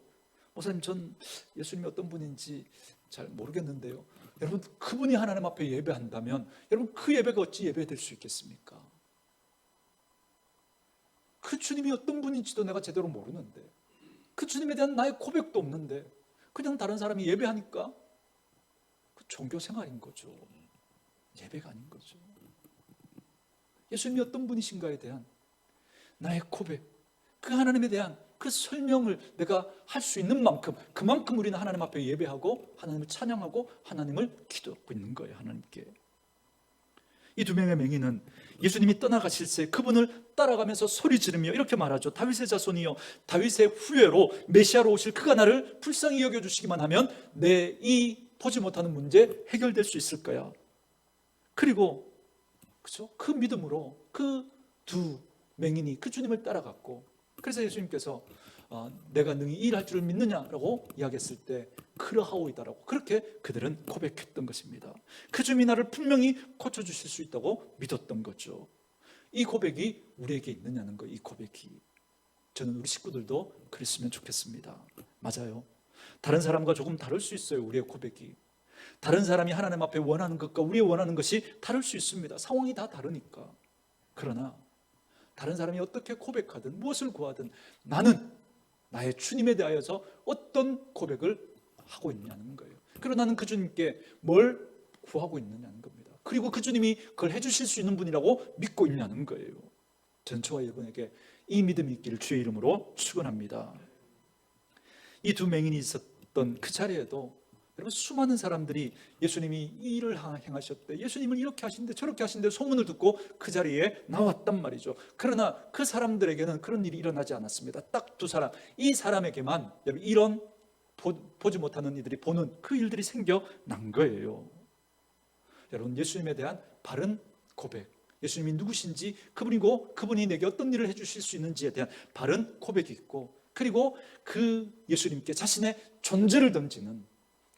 목사님 전 예수님이 어떤 분인지 잘 모르겠는데요. 여러분 그분이 하나님 앞에 예배한다면 여러분 그 예배가 어찌 예배될 수 있겠습니까? 그 주님이 어떤 분인지도 내가 제대로 모르는데, 그 주님에 대한 나의 고백도 없는데 그냥 다른 사람이 예배하니까 그 종교 생활인 거죠. 예배가 아닌 거죠. 예수님이 어떤 분이신가에 대한 나의 고백, 그 하나님에 대한 그 설명을 내가 할 수 있는 만큼 그만큼 우리는 하나님 앞에 예배하고 하나님을 찬양하고 하나님을 기도하고 있는 거예요. 하나님께. 이 두 명의 맹인은 예수님이 떠나가실 때 그분을 따라가면서 소리 지르며 이렇게 말하죠. 다윗의 자손이여, 다윗의 후예로 메시아로 오실 그가 나를 불쌍히 여겨주시기만 하면 내 이 보지 못하는 문제 해결될 수 있을 거야. 그리고 그죠? 그 믿음으로 그 두 맹인이 그 주님을 따라갔고, 그래서 예수님께서 내가 능히 일할 줄을 믿느냐라고 이야기했을 때 그러하오이다라고 그렇게 그들은 고백했던 것입니다. 그 주님이 나를 분명히 고쳐주실 수 있다고 믿었던 거죠. 이 고백이 우리에게 있느냐는 거예요. 이 고백이. 저는 우리 식구들도 그랬으면 좋겠습니다. 맞아요. 다른 사람과 조금 다를 수 있어요. 우리의 고백이. 다른 사람이 하나님 앞에 원하는 것과 우리의 원하는 것이 다를 수 있습니다. 상황이 다 다르니까. 그러나 다른 사람이 어떻게 고백하든 무엇을 구하든 나는 나의 주님에 대하여서 어떤 고백을 하고 있냐는 거예요. 그리고 나는 그 주님께 뭘 구하고 있느냐는 겁니다. 그리고 그 주님이 그걸 해주실 수 있는 분이라고 믿고 있냐는 거예요. 전 저와 여러분에게 이 믿음이 있기를 주의 이름으로 축원합니다. 이 두 맹인이 있었던 그 자리에도 여러분 수많은 사람들이 예수님이 이 일을 행하셨대, 예수님은 이렇게 하신대 저렇게 하신대 소문을 듣고 그 자리에 나왔단 말이죠. 그러나 그 사람들에게는 그런 일이 일어나지 않았습니다. 딱 두 사람, 이 사람에게만 여러분 이런 보지 못하는 이들이 보는 그 일들이 생겨난 거예요. 여러분 예수님에 대한 바른 고백, 예수님이 누구신지, 그분이고 그분이 내게 어떤 일을 해주실 수 있는지에 대한 바른 고백이 있고, 그리고 그 예수님께 자신의 존재를 던지는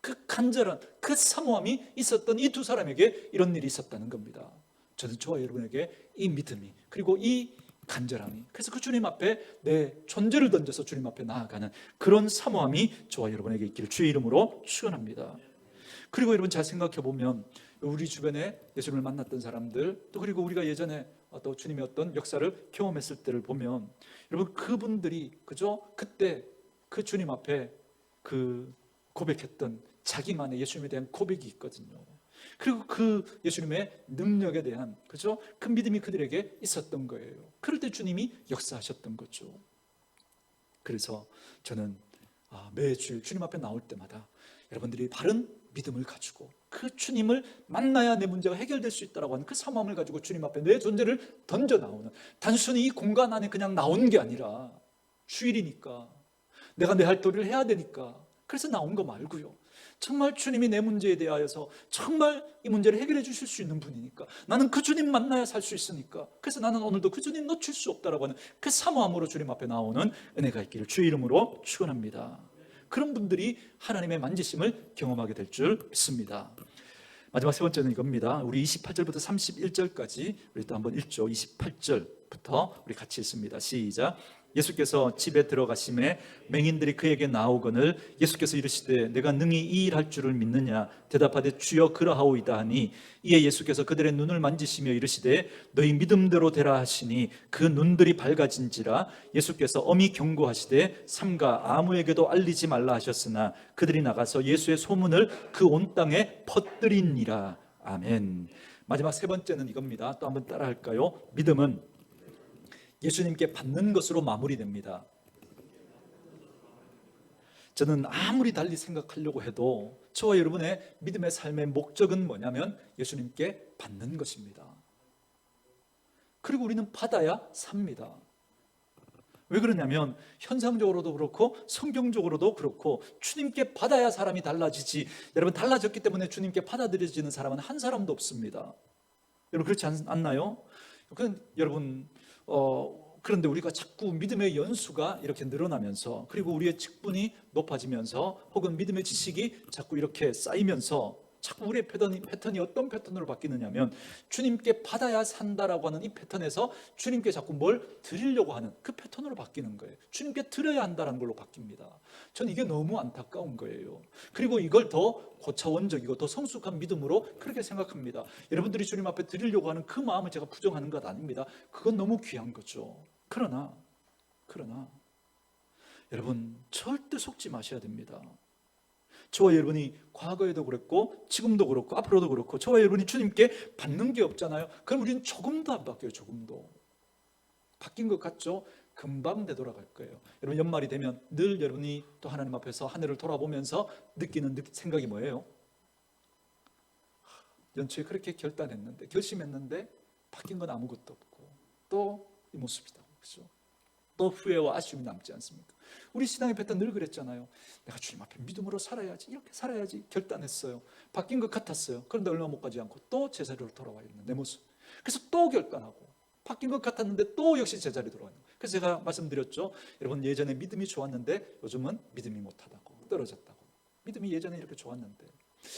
그 간절한 그 사모함이 있었던 이 두 사람에게 이런 일이 있었다는 겁니다. 저는 저와 여러분에게 이 믿음이, 그리고 이 간절함이, 그래서 그 주님 앞에 내 존재를 던져서 주님 앞에 나아가는 그런 사모함이 저와 여러분에게 있기를 주의 이름으로 축원합니다. 그리고 여러분 잘 생각해 보면 우리 주변에 예수님을 만났던 사람들, 또 그리고 우리가 예전에 또 주님의 어떤 역사를 경험했을 때를 보면 여러분 그분들이 그저 그때 그 주님 앞에 그 고백했던 자기만의 예수님에 대한 고백이 있거든요. 그리고 그 예수님의 능력에 대한 그죠? 그 믿음이 그들에게 있었던 거예요. 그럴 때 주님이 역사하셨던 거죠. 그래서 저는 매주 주님 앞에 나올 때마다 여러분들이 바른 믿음을 가지고 그 주님을 만나야 내 문제가 해결될 수 있다라고 하는 그 사모함을 가지고 주님 앞에 내 존재를 던져 나오는, 단순히 이 공간 안에 그냥 나온 게 아니라 주일이니까 내가 내 할 도리를 해야 되니까 그래서 나온 거 말고요, 정말 주님이 내 문제에 대하여서 정말 이 문제를 해결해 주실 수 있는 분이니까 나는 그 주님 만나야 살 수 있으니까 그래서 나는 오늘도 그 주님 놓칠 수 없다라고 하는 그 사모함으로 주님 앞에 나오는 은혜가 있기를 주의 이름으로 축원합니다. 그런 분들이 하나님의 만지심을 경험하게 될 줄 믿습니다. 마지막 세 번째는 이겁니다. 우리 28절부터 31절까지 우리 또 한번 읽죠. 28절부터 우리 같이 읽습니다. 시작. 예수께서 집에 들어가심에 맹인들이 그에게 나오거늘 예수께서 이르시되 내가 능히 이 일할 줄을 믿느냐 대답하되 주여 그러하오이다 하니 이에 예수께서 그들의 눈을 만지시며 이르시되 너희 믿음대로 되라 하시니 그 눈들이 밝아진지라. 예수께서 엄히 경고하시되 삼가 아무에게도 알리지 말라 하셨으나 그들이 나가서 예수의 소문을 그 온 땅에 퍼뜨리니라. 아멘. 마지막 세 번째는 이겁니다. 또 한번 따라 할까요? 믿음은 예수님께 받는 것으로 마무리됩니다. 저는 아무리 달리 생각하려고 해도 저와 여러분의 믿음의 삶의 목적은 뭐냐면 예수님께 받는 것입니다. 그리고 우리는 받아야 삽니다. 왜 그러냐면 현상적으로도 그렇고 성경적으로도 그렇고 주님께 받아야 사람이 달라지지, 여러분 달라졌기 때문에 주님께 받아들여지는 사람은 한 사람도 없습니다. 여러분 그렇지 않나요? 여러분 그런데 우리가 자꾸 믿음의 연수가 이렇게 늘어나면서 그리고 우리의 직분이 높아지면서 혹은 믿음의 지식이 자꾸 이렇게 쌓이면서 자꾸 우리의 패턴이 어떤 패턴으로 바뀌느냐면 주님께 받아야 산다라고 하는 이 패턴에서 주님께 자꾸 뭘 드리려고 하는 그 패턴으로 바뀌는 거예요. 주님께 드려야 한다는 걸로 바뀝니다. 저는 이게 너무 안타까운 거예요. 그리고 이걸 더 고차원적이고 더 성숙한 믿음으로 그렇게 생각합니다. 여러분들이 주님 앞에 드리려고 하는 그 마음을 제가 부정하는 것 아닙니다. 그건 너무 귀한 거죠. 그러나 여러분 절대 속지 마셔야 됩니다. 저와 여러분이 과거에도 그랬고 지금도 그렇고 앞으로도 그렇고 저와 여러분이 주님께 받는 게 없잖아요. 그럼 우리는 조금도 안 바뀌어요. 조금도. 바뀐 것 같죠? 금방 되돌아갈 거예요. 여러분 연말이 되면 늘 여러분이 또 하나님 앞에서 한 해를 돌아보면서 느끼는 생각이 뭐예요? 연초에 그렇게 결심했는데 바뀐 건 아무것도 없고 또 이 모습이다. 그렇죠? 또 후회와 아쉬움이 남지 않습니까? 우리 신앙의 패턴 늘 그랬잖아요. 내가 주님 앞에 믿음으로 살아야지, 이렇게 살아야지 결단했어요. 바뀐 것 같았어요. 그런데 얼마 못 가지 않고 또 제자리로 돌아와 있는 내 모습. 그래서 또 결단하고 바뀐 것 같았는데 또 역시 제자리 돌아와 있는 거예요. 그래서 제가 말씀드렸죠. 여러분 예전에 믿음이 좋았는데 요즘은 믿음이 못하다고, 떨어졌다고. 믿음이 예전에 이렇게 좋았는데,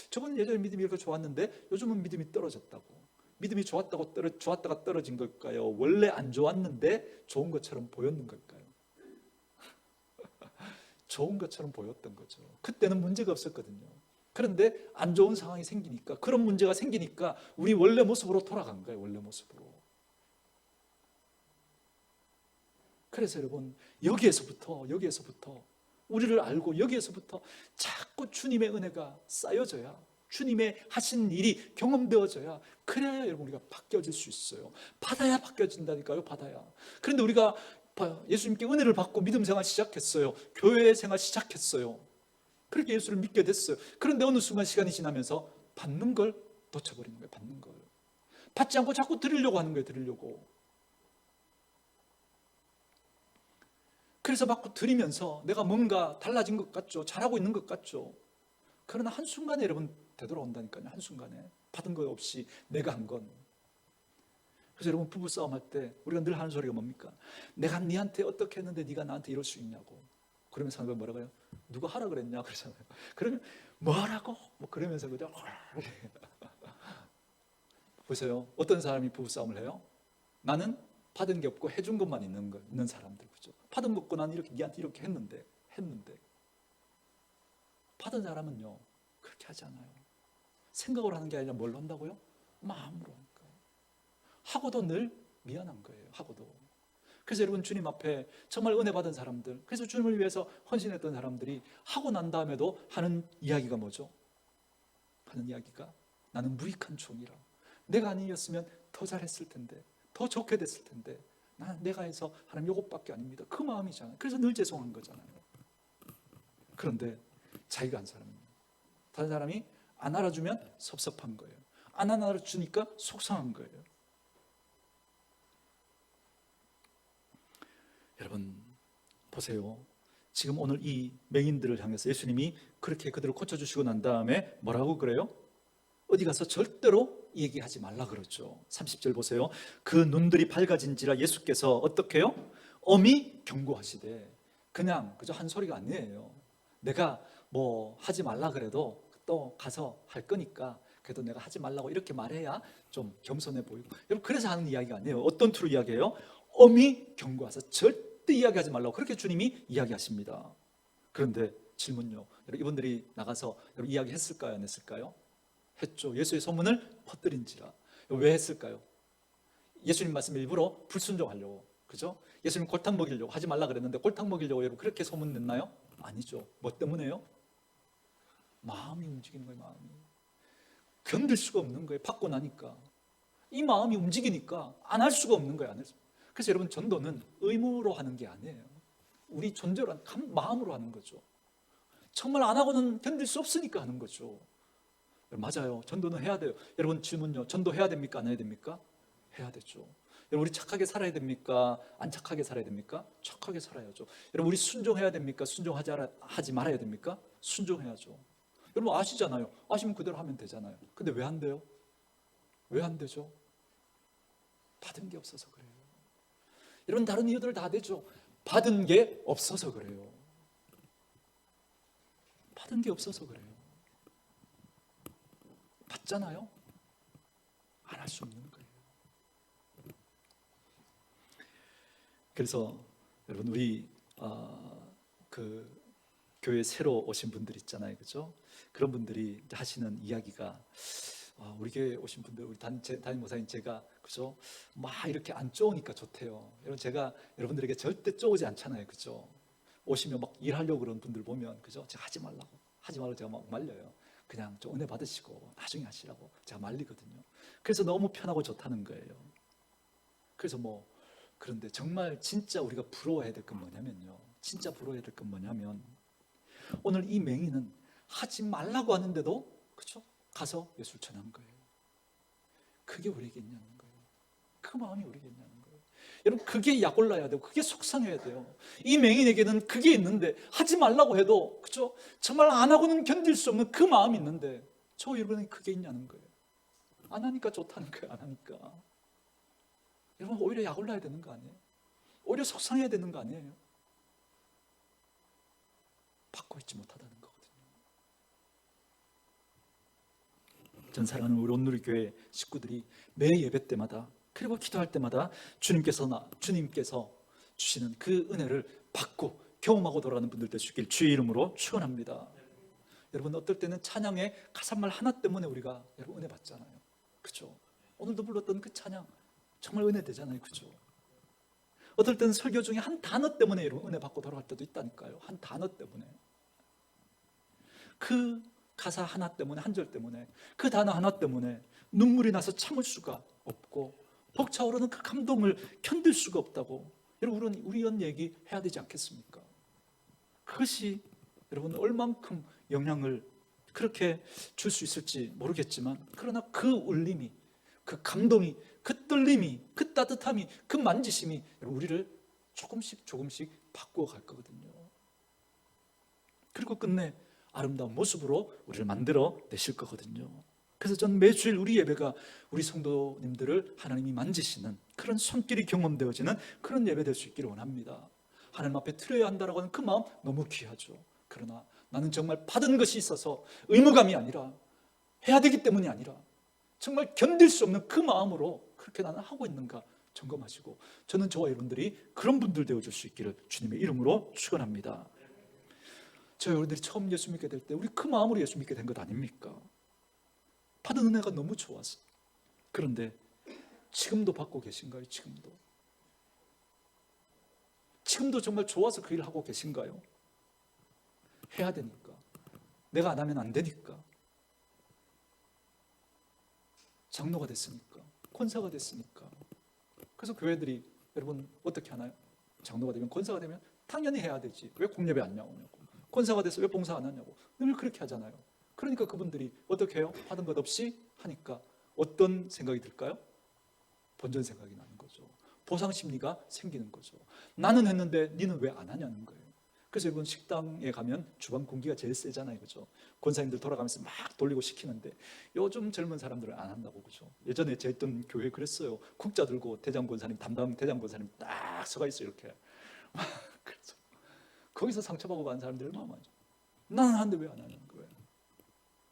저번에 예전에 믿음이 이렇게 좋았는데 요즘은 믿음이 떨어졌다고. 믿음이 좋았다가 떨어진 걸까요? 원래 안 좋았는데 좋은 것처럼 보였는 걸까요? 좋은 것처럼 보였던 거죠. 그때는 문제가 없었거든요. 그런데 안 좋은 상황이 생기니까, 그런 문제가 생기니까 우리 원래 모습으로 돌아간 거예요. 원래 모습으로. 그래서 여러분 여기에서부터 우리를 알고 여기에서부터 자꾸 주님의 은혜가 쌓여져야, 주님의 하신 일이 경험되어져야, 그래야 여러분 우리가 바뀌어질 수 있어요. 받아야 바뀌어진다니까요. 받아야. 그런데 우리가 예수님께 은혜를 받고 믿음 생활 시작했어요. 교회 생활 시작했어요. 그렇게 예수를 믿게 됐어요. 그런데 어느 순간 시간이 지나면서 받는 걸 놓쳐버리는 거예요. 받는 걸. 받지 않고 자꾸 드리려고 하는 거예요. 드리려고. 그래서 받고 드리면서 내가 뭔가 달라진 것 같죠. 잘하고 있는 것 같죠. 그러나 한순간에 여러분 되돌아온다니까요. 한순간에 받은 거 없이 내가 한 건. 그래서 여러분 부부싸움 할 때 우리가 늘 하는 소리가 뭡니까? 내가 네한테 어떻게 했는데 네가 나한테 이럴 수 있냐고. 그러면 상대가 뭐라고 해요? 누가 하라 그랬냐 그러잖아요. 그러면 뭐라고? 뭐 그러면서 그죠? 보세요. 어떤 사람이 부부싸움을 해요? 나는 받은 게 없고 해준 것만 있는 사람들. 그죠? 받은 거 없고 나는 네한테 이렇게 했는데 받은 사람은요 그렇게 하지 않아요. 생각으로 하는 게 아니라 뭘로 한다고요? 마음으로 하니까. 하고도 늘 미안한 거예요. 하고도. 그래서 여러분 주님 앞에 정말 은혜 받은 사람들, 그래서 주님을 위해서 헌신했던 사람들이 하고 난 다음에도 하는 이야기가 뭐죠? 하는 이야기가 나는 무익한 종이라. 내가 아니었으면 더 잘했을 텐데, 더 좋게 됐을 텐데, 내가 해서 하나님 이것밖에 아닙니다. 그 마음이잖아요. 그래서 늘 죄송한 거잖아요. 그런데 자기가 한 사람은, 다른 사람이 안 알아주면 섭섭한 거예요. 안 알아주니까 속상한 거예요. 여러분 보세요. 지금 오늘 이 맹인들을 향해서 예수님이 그렇게 그들을 고쳐주시고 난 다음에 뭐라고 그래요? 어디 가서 절대로 얘기하지 말라 그러죠. 30절 보세요. 그 눈들이 밝아진지라 예수께서 어떻게 해요? 엄히 경고하시되. 그냥 그저 한 소리가 아니에요. 내가 뭐 하지 말라 그래도 또 가서 할 거니까 그래도 내가 하지 말라고 이렇게 말해야 좀 겸손해 보이고. 여러분, 그래서 하는 이야기가 아니에요. 어떤 투로 이야기해요? 엄히 경고하사 절대 이야기하지 말라고 그렇게 주님이 이야기하십니다. 그런데 질문요, 여러분, 이분들이 나가서 여러분 이야기했을까요, 안 했을까요? 했죠. 예수의 소문을 퍼뜨린지라. 왜 했을까요? 예수님 말씀 일부러 불순종하려고, 그죠? 예수님 골탕 먹이려고, 하지 말라 그랬는데 골탕 먹이려고 여러분 그렇게 소문 냈나요? 아니죠. 뭐 때문에요? 마음이 움직이는 거예요. 마음이 견딜 수가 없는 거예요. 받고 나니까 이 마음이 움직이니까 안 할 수가 없는 거예요. 안 할 수. 그래서 여러분, 전도는 의무로 하는 게 아니에요. 우리 존재로 하는, 마음으로 하는 거죠. 정말 안 하고는 견딜 수 없으니까 하는 거죠. 맞아요. 전도는 해야 돼요. 여러분, 질문요, 전도해야 됩니까, 안 해야 됩니까? 해야 되죠. 여러분, 우리 착하게 살아야 됩니까, 안 착하게 살아야 됩니까? 착하게 살아야죠. 여러분, 우리 순종해야 됩니까, 하지 말아야 됩니까? 순종해야죠. 여러분 아시잖아요. 아시면 그대로 하면 되잖아요. 근데 왜 안 돼요? 왜 안 되죠? 받은 게 없어서 그래요. 여러분, 다른 이유들 다 되죠. 받은 게 없어서 그래요. 받은 게 없어서 그래요. 받잖아요. 안 할 수 없는 거예요. 그래서 여러분, 우리 그 교회 새로 오신 분들 있잖아요, 그죠? 그런 분들이 하시는 이야기가, 우리 교회 오신 분들, 우리 담임 목사님 제가, 그죠? 막 이렇게 안 쪼으니까 좋대요. 여러분, 제가 여러분들에게 절대 쪼우지 않잖아요, 그죠? 오시면 막 일하려고 그런 분들 보면, 그죠? 제가 하지 말라고 제가 막 말려요. 그냥 좀 은혜 받으시고 나중에 하시라고 제가 말리거든요. 그래서 너무 편하고 좋다는 거예요. 그래서 그런데 정말 진짜 우리가 부러워해야 될 건 뭐냐면요, 진짜 부러워해야 될 건 뭐냐면, 오늘 이 맹인은 하지 말라고 하는데도, 그렇죠? 가서 예수를 전한 거예요. 그게 우리에게 있냐는 거예요. 그 마음이 우리에게 있냐는 거예요. 여러분, 그게 약 올라야 되고 그게 속상해야 돼요. 이 맹인에게는 그게 있는데, 하지 말라고 해도, 그렇죠? 정말 안 하고는 견딜 수 없는 그 마음이 있는데, 저 여러분에게 그게 있냐는 거예요. 안 하니까 좋다는 거예요. 안 하니까. 여러분, 오히려 약 올라야 되는 거 아니에요? 오히려 속상해야 되는 거 아니에요? 받고 있지 못하다는 거거든요. 전 사랑하는 우리 온누리교회 식구들이 매 예배 때마다, 그리고 기도할 때마다 주님께서 주시는 그 은혜를 받고 경험하고 돌아가는 분들 되시길 주의 이름으로 축원합니다. 여러분, 어떨 때는 찬양의 가사말 하나 때문에 우리가 여러분 은혜 받잖아요, 그죠? 오늘도 불렀던 그 찬양 정말 은혜 되잖아요, 그죠? 어떨 때는 설교 중에 한 단어 때문에 여러분 은혜 받고 돌아갈 때도 있다니까요. 한 단어 때문에, 그 가사 하나 때문에, 한 절 때문에, 그 단어 하나 때문에 눈물이 나서 참을 수가 없고 벅차오르는 그 감동을 견딜 수가 없다고 여러분, 우리 이런 얘기 해야 되지 않겠습니까? 그것이 여러분 얼만큼 영향을 그렇게 줄 수 있을지 모르겠지만, 그러나 그 울림이, 그 감동이, 그 떨림이, 그 따뜻함이, 그 만지심이 우리를 조금씩 바꾸어 갈 거거든요. 그리고 끝내 아름다운 모습으로 우리를 만들어 내실 거거든요. 그래서 전 매주일 우리 예배가 우리 성도님들을 하나님이 만지시는 그런 손길이 경험되어지는 그런 예배 될 수 있기를 원합니다. 하나님 앞에 드려야 한다라고 하는 그 마음 너무 귀하죠. 그러나 나는 정말 받은 것이 있어서 의무감이 아니라, 해야 되기 때문이 아니라, 정말 견딜 수 없는 그 마음으로 그렇게 나는 하고 있는가 점검하시고, 저는 저와 여러분들이 그런 분들 되어줄 수 있기를 주님의 이름으로 축원합니다. 저 여러분들이 처음 예수 믿게 될 때 우리 그 마음으로 예수 믿게 된 것 아닙니까? 받은 은혜가 너무 좋아서. 그런데 지금도 받고 계신가요? 지금도 정말 좋아서 그 일을 하고 계신가요? 해야 되니까, 내가 안 하면 안 되니까, 장로가 됐으니까, 권사가 됐으니까. 그래서 교회들이 여러분 어떻게 하나요? 장로가 되면, 권사가 되면 당연히 해야 되지, 왜 공예배 안 나오냐고, 권사가 돼서 왜 봉사 안 하냐고 늘 그렇게 하잖아요. 그러니까 그분들이 어떻게 해요? 받은 것 없이 하니까 어떤 생각이 들까요? 본전 생각이 나는 거죠. 보상 심리가 생기는 거죠. 나는 했는데 니는 왜 안 하냐는 거예요. 그래서 여러분, 식당에 가면 주방 공기가 제일 세잖아요, 그죠? 권사님들 돌아가면서 막 돌리고 시키는데 요즘 젊은 사람들은 안 한다고, 그죠? 예전에 제 있던 교회 그랬어요. 국자 들고 대장 권사님, 담당 대장 권사님 딱 서가 있어요, 이렇게. 그래서 거기서 상처받고 가는 사람들이 얼마나 많죠. 나는 하는데 왜 안 하는 거예요?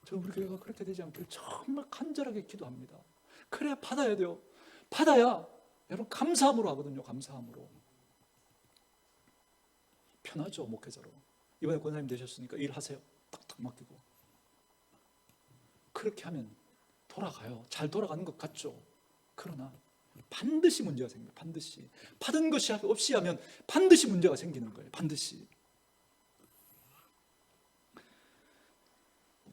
저는 우리 교회가 그렇게 되지 않기를 정말 간절하게 기도합니다. 그래야 받아야 돼요. 받아야 여러분 감사함으로 하거든요. 감사함으로. 편하죠. 목회자로. 이번에 권사님 되셨으니까 일하세요. 딱딱 맡기고. 그렇게 하면 돌아가요. 잘 돌아가는 것 같죠. 그러나 반드시 문제가 생겨요. 반드시. 받은 것이 없이 하면 반드시 문제가 생기는 거예요. 반드시.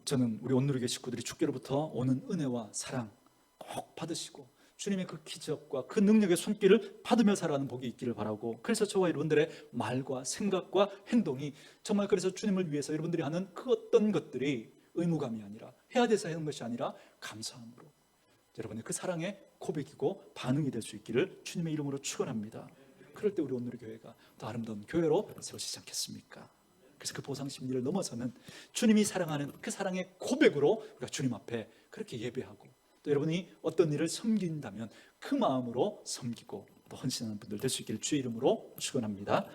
저는 우리 온누리교회 식구들이 주께로부터 오는 은혜와 사랑 꼭 받으시고 주님의 그 기적과 그 능력의 손길을 받으며 살아가는 복이 있기를 바라고, 그래서 저와 여러분들의 말과 생각과 행동이 정말 그래서 주님을 위해서 여러분들이 하는 그 어떤 것들이 의무감이 아니라, 해야 돼서 하는 것이 아니라 감사함으로 여러분의 그 사랑의 고백이고 반응이 될 수 있기를 주님의 이름으로 축원합니다. 그럴 때 우리 온누리교회가 더 아름다운 교회로 세워지지 않겠습니까? 그래서 그 보상 심리를 넘어서는 주님이 사랑하는 그 사랑의 고백으로 우리가 주님 앞에 그렇게 예배하고, 또 여러분이 어떤 일을 섬긴다면 그 마음으로 섬기고 또 헌신하는 분들 될 수 있기를 주의 이름으로 축원합니다.